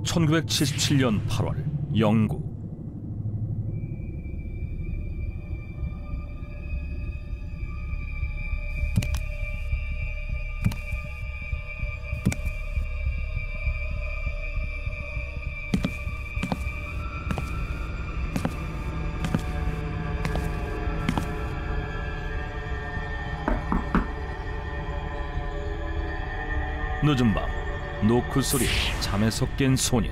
1977년 8월 영국. 늦은 밤 노크 소리에 잠에서 깬 소녀.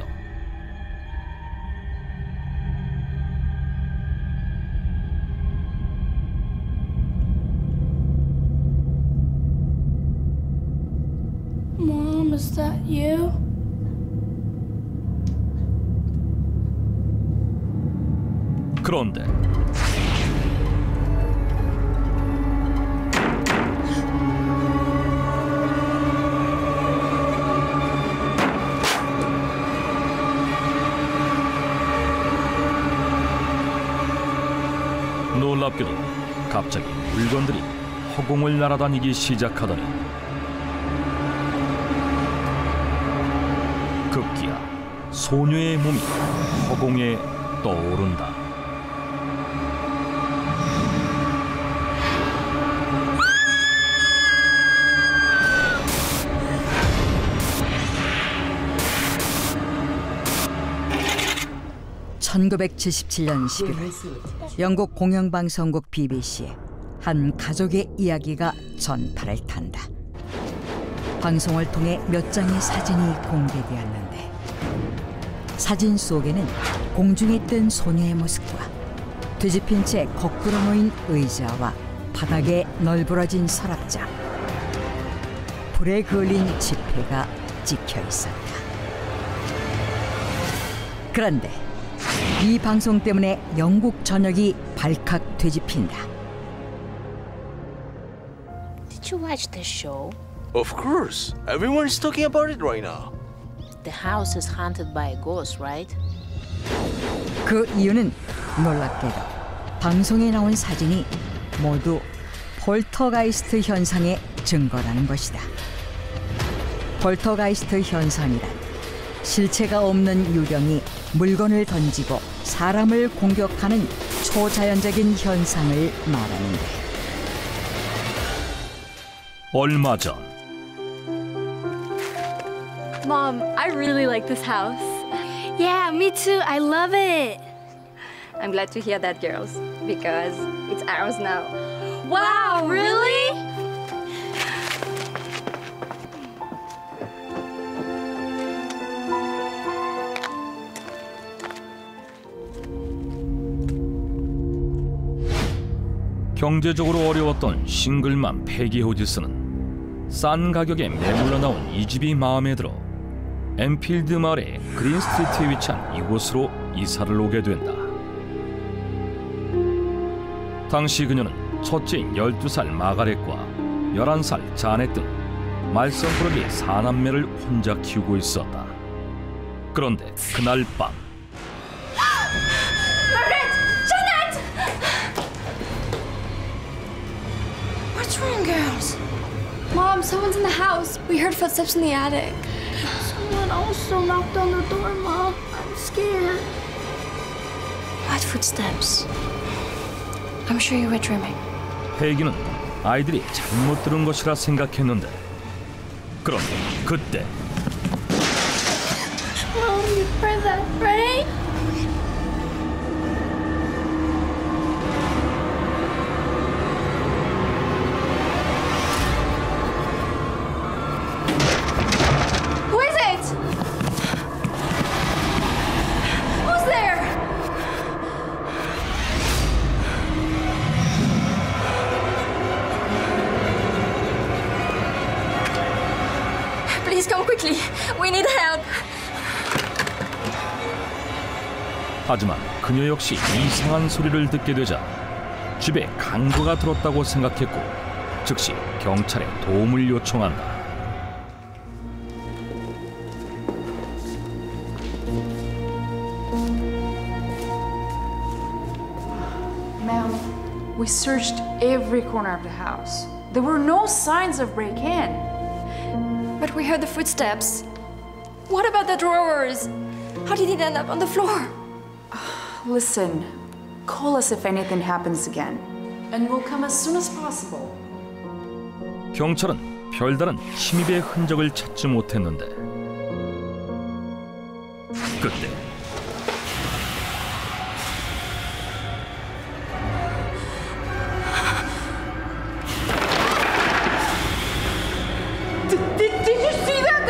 Mom, is that you? 그런데 놀랍게도 갑자기 물건들이 허공을 날아다니기 시작하더니 급기야 소녀의 몸이 허공에 떠오른다. (1977년 11월) 영국 공영방송국 BBC에 한 가족의 이야기가 전파를 탄다. 방송을 통해 몇 장의 사진이 공개되었는데 사진 속에는 공중에 뜬 소녀의 모습과 뒤집힌 채 거꾸로 놓인 의자와 바닥에 널브러진 서랍장, 불에 그을린 지폐가 찍혀 있었다. 그런데 이 방송 때문에 영국 전역이 발칵 뒤집힌다. Did you watch this show? Of course. Everyone's talking about it right now. The house is haunted by a ghost, right? 그 이유는 놀랍게도 방송에 나온 사진이 모두 폴터가이스트 현상의 증거라는 것이다. 폴터가이스트 현상이란 실체가 없는 유령이 물건을 던지고 사람을 공격하는 초자연적인 현상을 말하는데, 얼마 전 Mom, I really like this house. Yeah, me too. I love it. I'm glad to hear that, girls, because it's ours now. Wow, really? 경제적으로 어려웠던 싱글맘 패기 호지스는 싼 가격에 매물러 나온 이 집이 마음에 들어 엠필드 마을의 그린 스트리트에 위치한 이곳으로 이사를 오게 된다. 당시 그녀는 첫째인 12살 마가렛과 11살 자넷 등 말썽꾸러기 4남매를 혼자 키우고 있었다. 그런데 그날 밤 What's wrong, girls? Mom, someone's in the house. We heard footsteps in the attic. Someone also knocked on the door, Mom. I'm scared. What footsteps? I'm sure you were dreaming. 패기는 아이들이 잘못 들은 것이라 생각했는데, 그런데 그때 Mom, you heard that, right? Please come quickly. We need help. 하지만 그녀 역시 이상한 소리를 듣게 되자 집에 강도가 들었다고 생각했고 즉시 경찰에 도움을 요청한다. Ma'am, we searched every corner of the house. There were no signs of break-in. But we heard the footsteps. What about the drawers? How did it end up on the floor? Listen, call us if anything happens again. And we'll come as soon as possible. 경찰은 별다른 침입의 흔적을 찾지 못했는데 그때 Did you see that?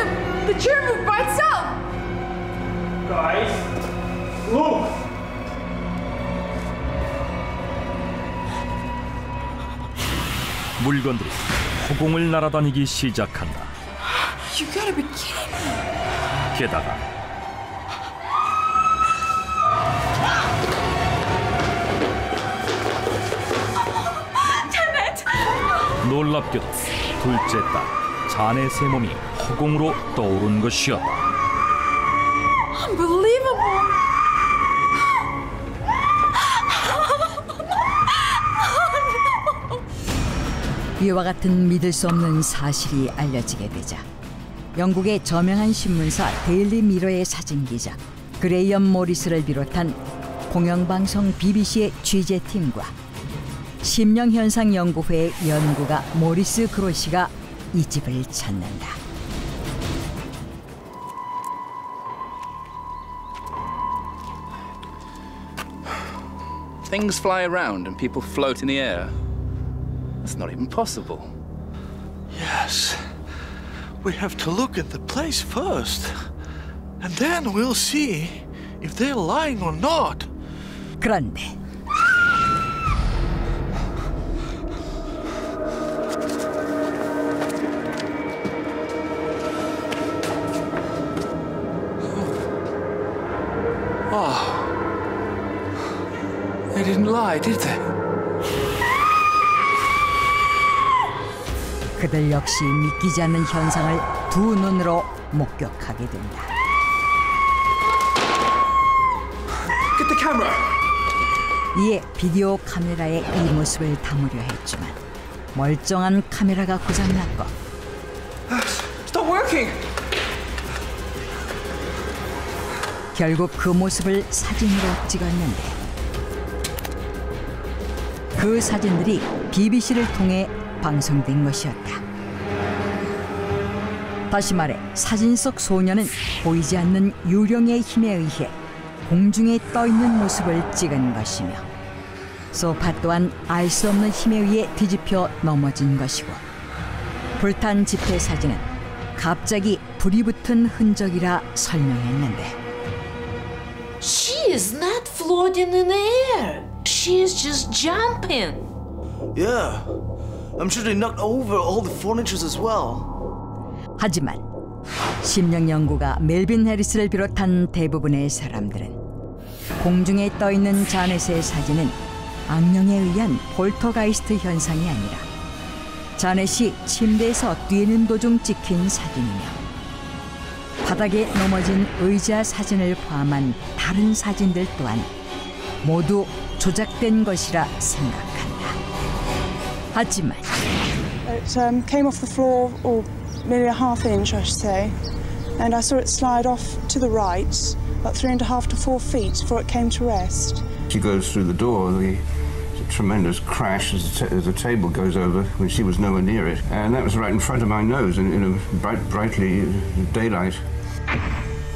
The chair moved by itself! Guys, look! 물건들이 허공을 날아다니기 시작한다. You gotta be kidding me. 게다가 놀랍게도 둘째 딸 자넷의 몸이 허공으로 떠오른 것이었다. Unbelievable! 이와 같은 믿을 수 없는 사실이 알려지게 되자 영국의 저명한 신문사 데일리 미러의 사진기자 그레이엄 모리스를 비롯한 공영방송 BBC의 취재팀과 심령현상 연구회의 연구가 모리스 그로시가 이 집을 찾는다. Things fly around and people float in the air. That's not even possible. Yes. We have to look at the place first. And then we'll see if they're lying or not. 그런데 They didn't lie, did they? 그들 역시 믿기지 않는 현상을 두 눈으로 목격하게 된다. Get the camera. 이에 비디오 카메라에 이 모습을 담으려 했지만 멀쩡한 카메라가 고장났고 It's not working. 결국 그 모습을 사진으로 찍었는데 그 사진들이 BBC를 통해 방송된 것이었다. 다시 말해 사진 속 소녀는 보이지 않는 유령의 힘에 의해 공중에 떠 있는 모습을 찍은 것이며 소파 또한 알 수 없는 힘에 의해 뒤집혀 넘어진 것이고 불탄 지폐 사진은 갑자기 불이 붙은 흔적이라 설명했는데 She is not floating in the air. She is just jumping. Yeah. I'm sure they knocked over all the furniture as well. 하지만 심령 연구가 멜빈 해리스를 비롯한 대부분의 사람들은 공중에 떠 있는 자넷의 사진은 악령에 의한 폴터가이스트 현상이 아니라 자넷이 침대에서 뛰는 도중 찍힌 사진이며 바닥에 넘어진 의자 사진을 포함한 다른 사진들 또한 모두 조작된 것이라 생각한다. 하지만 It came off the floor, or nearly a half inch, I should say, and I saw it slide off to the right, about 3.5 to 4 feet before it came to rest. She goes through the door. There's a tremendous crash as the table goes over when she was nowhere near it, and that was right in front of my nose in a brightly daylight.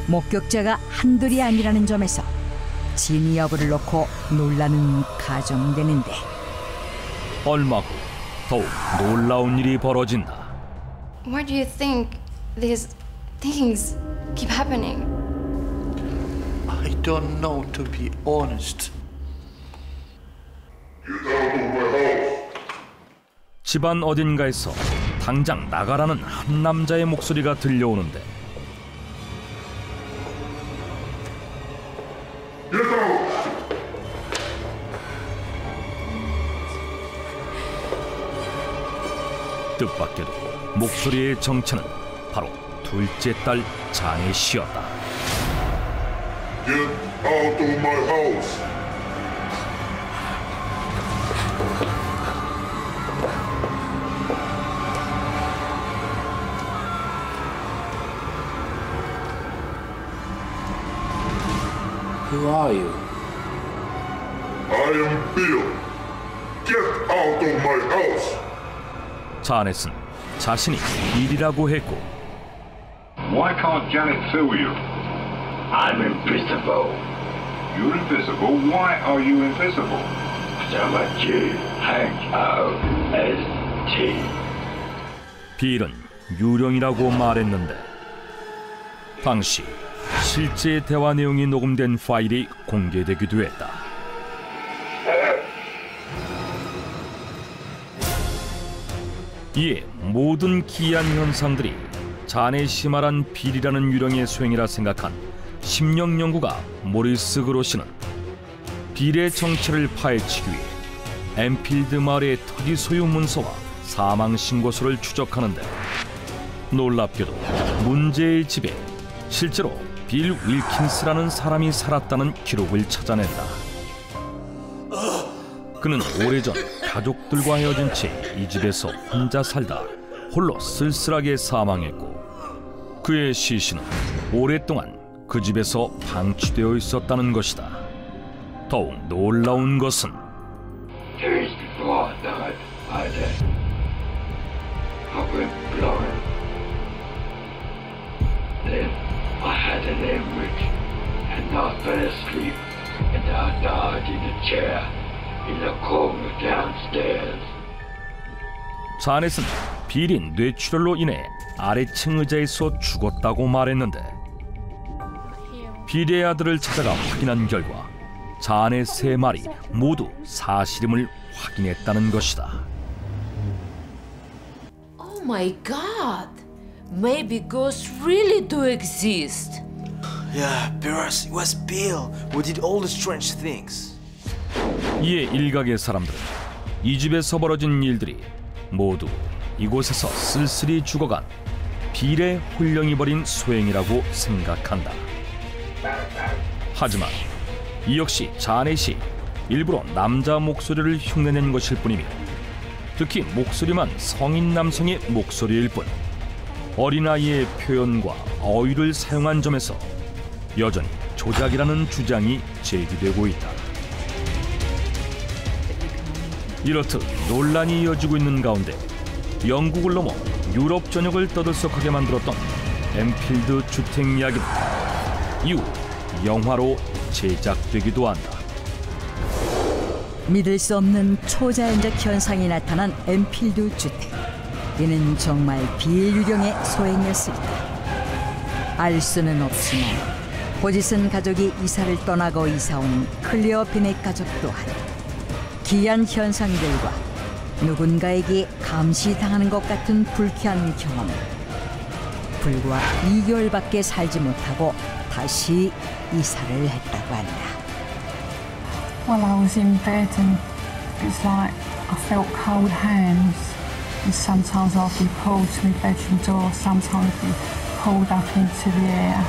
목격자가 한둘이 아니라는 점에서 진위 여부를 놓고 논란은 가정되는데 얼마 후 더욱 놀라운 일이 벌어진다. Why do you think these things keep happening? I don't know, to be honest. 집안 어딘가에서 당장 나가라는 한 남자의 목소리가 들려오는데 뜻밖에도 목소리의 정체는 바로 둘째 딸 자넷이었다. Get out of my house. Who are you? I am Bill. Get out of my house. 자넷은 자신이 빌이라고 했고 Why can't Janet sue you? I'm invisible. You're invisible? Why are you invisible? I'm a G. H-O-S-T. 빌은 유령이라고 말했는데 당시 실제 대화 내용이 녹음된 파일이 공개되기도 했다. 이에 모든 기이한 현상들이 자넷이 말한 빌이라는 유령의 소행이라 생각한 심령 연구가 모리스 그로시는 빌의 정체를 파헤치기 위해 엠필드 마을의 토지 소유 문서와 사망 신고서를 추적하는데 놀랍게도 문제의 집에 실제로 빌 윌킨스라는 사람이 살았다는 기록을 찾아낸다. 그는 오래전 가족들과 헤어진 채 이 집에서 혼자 살다 홀로 쓸쓸하게 사망했고 그의 시신은 오랫동안 그 집에서 방치되어 있었다는 것이다. 더욱 놀라운 것은 Days before I died, I did. I went blind. Then I had an hemorrhage, and I fell asleep, and I died in a chair in the corner downstairs. 자넷은 빌이 뇌출혈로 인해 아래층 의자에서 죽었다고 말했는데 빌의 아들을 찾아가 확인한 결과 자넷의 말이 모두 사실임을 확인했다는 것이다. Oh my God! Maybe ghosts really do exist. Yeah, Beres, it was Bill who did all the strange things. 이에 일각의 사람들은 이 집에서 벌어진 일들이 모두 이곳에서 쓸쓸히 죽어간 빌의 혼령이 벌인 소행이라고 생각한다. 하지만 이 역시 자넷이 일부러 남자 목소리를 흉내낸 것일 뿐이며 특히 목소리만 성인 남성의 목소리일 뿐 어린아이의 표현과 어휘를 사용한 점에서 여전히 조작이라는 주장이 제기되고 있다. 이렇듯 논란이 이어지고 있는 가운데 영국을 넘어 유럽 전역을 떠들썩하게 만들었던 엠필드 주택 이야기는 이후 영화로 제작되기도 한다. 믿을 수 없는 초자연적 현상이 나타난 엠필드 주택. 이는 정말 비유령의 소행이었을까? 알 수는 없지만 호지슨 가족이 이사를 떠나고 이사온 클리어 비넷 가족 또한 기이한 현상들과 누군가에게 감시당하는 것 같은 불쾌한 경험을 불과 2개월밖에 살지 못하고 다시 이사를 했다고 한다. Well, I was in bed and it's like I felt cold hands. And sometimes I'd be pulled to my bedroom door, sometimes I'd be pulled up into the air.